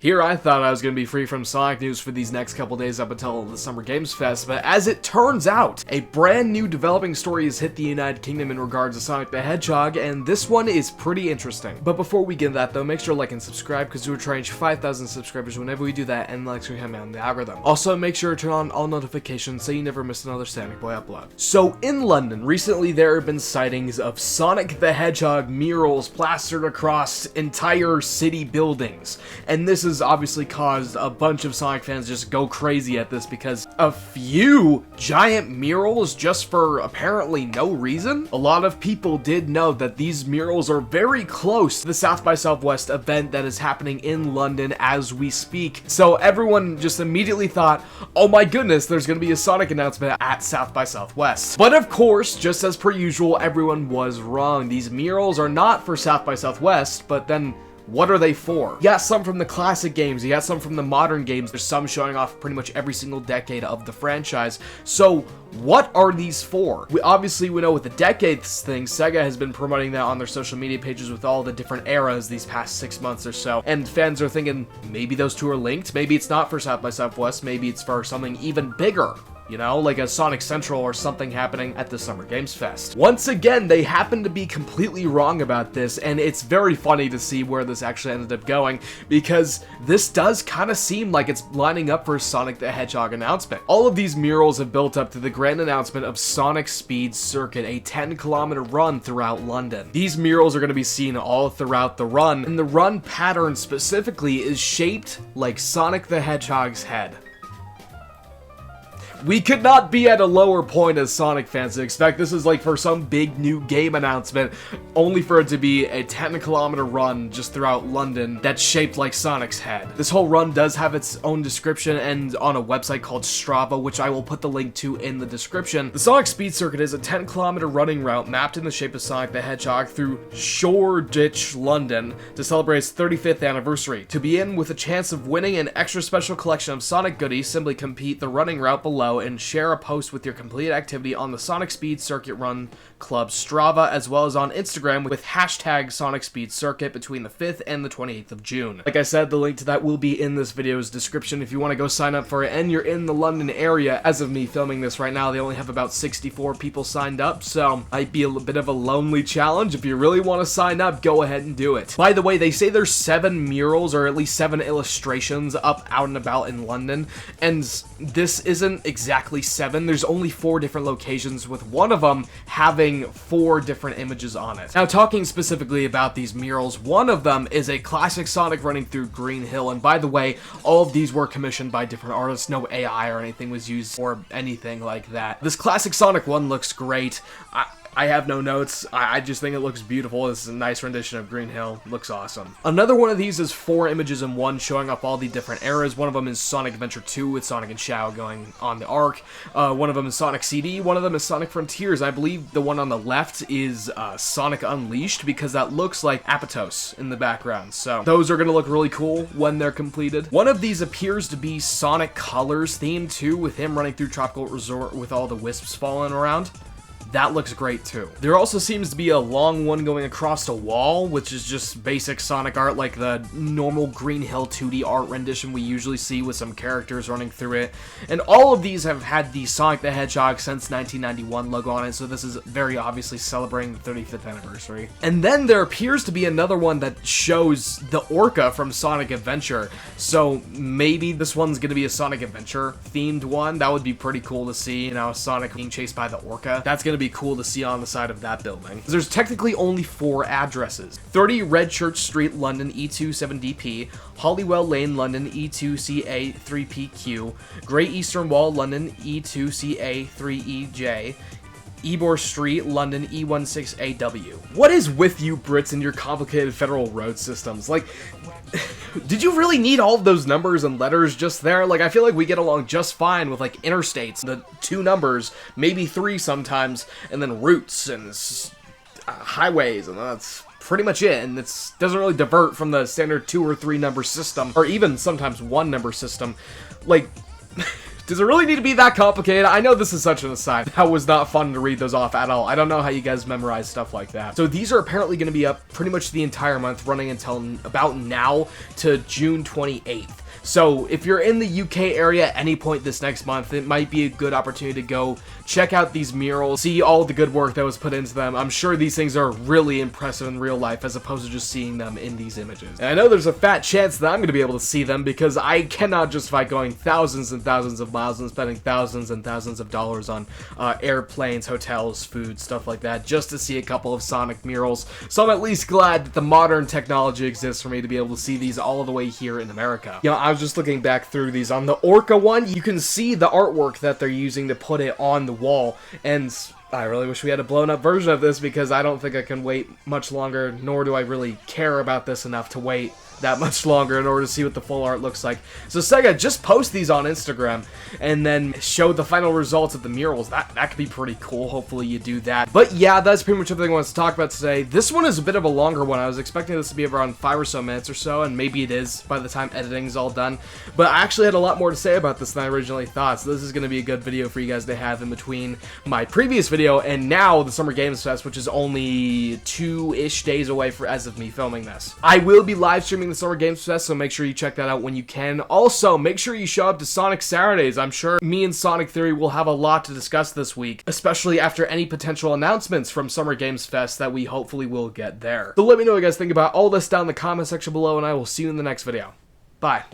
Here I thought I was going to be free from Sonic news for these next couple days up until the Summer Games Fest, but as it turns out, a brand new developing story has hit the United Kingdom in regards to Sonic the Hedgehog, and this one is pretty interesting. But before we get into that though, make sure to like and subscribe because we're trying to reach 5,000 subscribers whenever we do that, and likes will help me on the algorithm. Also, make sure to turn on all notifications so you never miss another Sonic Boy upload. So in London, recently there have been sightings of Sonic the Hedgehog murals plastered across entire city buildings, and this has obviously caused a bunch of Sonic fans just go crazy at this because a few giant murals just for apparently no reason. A lot of people did know that these murals are very close to the South by Southwest event that is happening in London as we speak. So everyone just immediately thought, oh my goodness, there's going to be a Sonic announcement at South by Southwest. But of course, just as per usual, everyone was wrong. These murals are not for South by Southwest, but then what are they for? You got some from the classic games, you got some from the modern games, there's some showing off pretty much every single decade of the franchise. So what are these for? We know with the decades thing, Sega has been promoting that on their social media pages with all the different eras these past 6 months or so. And fans are thinking, maybe those two are linked, maybe it's not for South by Southwest, maybe it's for something even bigger. You know, like a Sonic Central or something happening at the Summer Games Fest. Once again, they happen to be completely wrong about this, and it's very funny to see where this actually ended up going, because this does kind of seem like it's lining up for a Sonic the Hedgehog announcement. All of these murals have built up to the grand announcement of Sonic Speed Circuit, a 10-kilometer run throughout London. These murals are going to be seen all throughout the run, and the run pattern specifically is shaped like Sonic the Hedgehog's head. We could not be at a lower point as Sonic fans to expect this is like for some big new game announcement, only for it to be a 10-kilometer run just throughout London that's shaped like Sonic's head. This whole run does have its own description and on a website called Strava, which I will put the link to in the description. The Sonic Speed Circuit is a 10-kilometer running route mapped in the shape of Sonic the Hedgehog through Shoreditch, London to celebrate its 35th anniversary. To begin with a chance of winning an extra special collection of Sonic goodies, simply complete the running route below and share a post with your completed activity on the Sonic Speed Circuit Run Club Strava, as well as on Instagram with hashtag Sonic Speed Circuit between the 5th and the 28th of June. Like I said, the link to that will be in this video's description if you want to go sign up for it and you're in the London area. As of me filming this right now, they only have about 64 people signed up, so might be a bit of a lonely challenge. If you really want to sign up, go ahead and do it. By the way, they say there's 7 murals or at least 7 illustrations up out and about in London, and this isn't exactly 7. There's only 4 different locations, with one of them having 4 different images on it. Now, talking specifically about these murals, one of them is a classic Sonic running through Green Hill, and by the way, all of these were commissioned by different artists. No AI or anything was used or anything like that. This classic Sonic one looks great. I have no notes. I just think it looks beautiful. It's a nice rendition of Green Hill. Looks awesome. Another one of these is 4 images in one, showing off all the different eras. One of them is Sonic Adventure 2 with Sonic and Shadow going on the arc. One of them is Sonic CD. One of them is Sonic Frontiers. I believe the one on the left is Sonic Unleashed, because that looks like Apatow in the background. So those are going to look really cool when they're completed. One of these appears to be Sonic Colors themed too, with him running through Tropical Resort with all the wisps falling around. That looks great too. There also seems to be a long one going across a wall, which is just basic Sonic art, like the normal Green Hill 2D art rendition we usually see with some characters running through it. And all of these have had the Sonic the Hedgehog since 1991 logo on it, so this is very obviously celebrating the 35th anniversary. And then there appears to be another one that shows the Orca from Sonic Adventure, so maybe this one's gonna be a Sonic Adventure themed one. That would be pretty cool to see, you know, Sonic being chased by the Orca. That's gonna be cool to see on the side of that building. There's technically only 4 addresses: 30 Red Church Street, London, E27DP, Hollywell Lane, London, E2CA3PQ, Great Eastern Wall, London, E2CA3EJ, Ebor Street, London, E16AW. What is with you Brits and your complicated federal road systems? Like, did you really need all of those numbers and letters just there? Like, I feel like we get along just fine with, like, interstates, the 2 numbers, maybe 3 sometimes, and then routes and highways, and that's pretty much it, and it doesn't really divert from the standard 2 or 3 number system, or even sometimes 1 number system. Like, Does it really need to be that complicated? I know this is such an aside. That was not fun to read those off at all. I don't know how you guys memorize stuff like that. So these are apparently going to be up pretty much the entire month, running until about now to June 28th. So if you're in the UK area at any point this next month, it might be a good opportunity to go check out these murals, see all the good work that was put into them. I'm sure these things are really impressive in real life as opposed to just seeing them in these images. And I know there's a fat chance that I'm going to be able to see them because I cannot justify going thousands and thousands of miles and spending thousands and thousands of dollars on airplanes, hotels, food, stuff like that, just to see a couple of Sonic murals. So I'm at least glad that the modern technology exists for me to be able to see these all the way here in America. You know, I was just looking back through these. On the Orca one, you can see the artwork that they're using to put it on the wall, and I really wish we had a blown up version of this because I don't think I can wait much longer, nor do I really care about this enough to wait that much longer in order to see what the full art looks like. So Sega, just post these on Instagram and then show the final results of the murals. That could be pretty cool. Hopefully you do that. But yeah, that's pretty much everything I wanted to talk about today. This one is a bit of a longer one. I was expecting this to be around 5 or so minutes or so, and maybe it is by the time editing is all done. But I actually had a lot more to say about this than I originally thought, so this is going to be a good video for you guys to have in between my previous video and now the Summer Games Fest, which is only 2-ish days away as of me filming this. I will be live streaming the Summer Games Fest, so make sure you check that out when you can. Also, make sure you show up to Sonic Saturdays. I'm sure me and Sonic Theory will have a lot to discuss this week, especially after any potential announcements from Summer Games Fest that we hopefully will get there. So let me know what you guys think about all this down in the comment section below, and I will see you in the next video. Bye.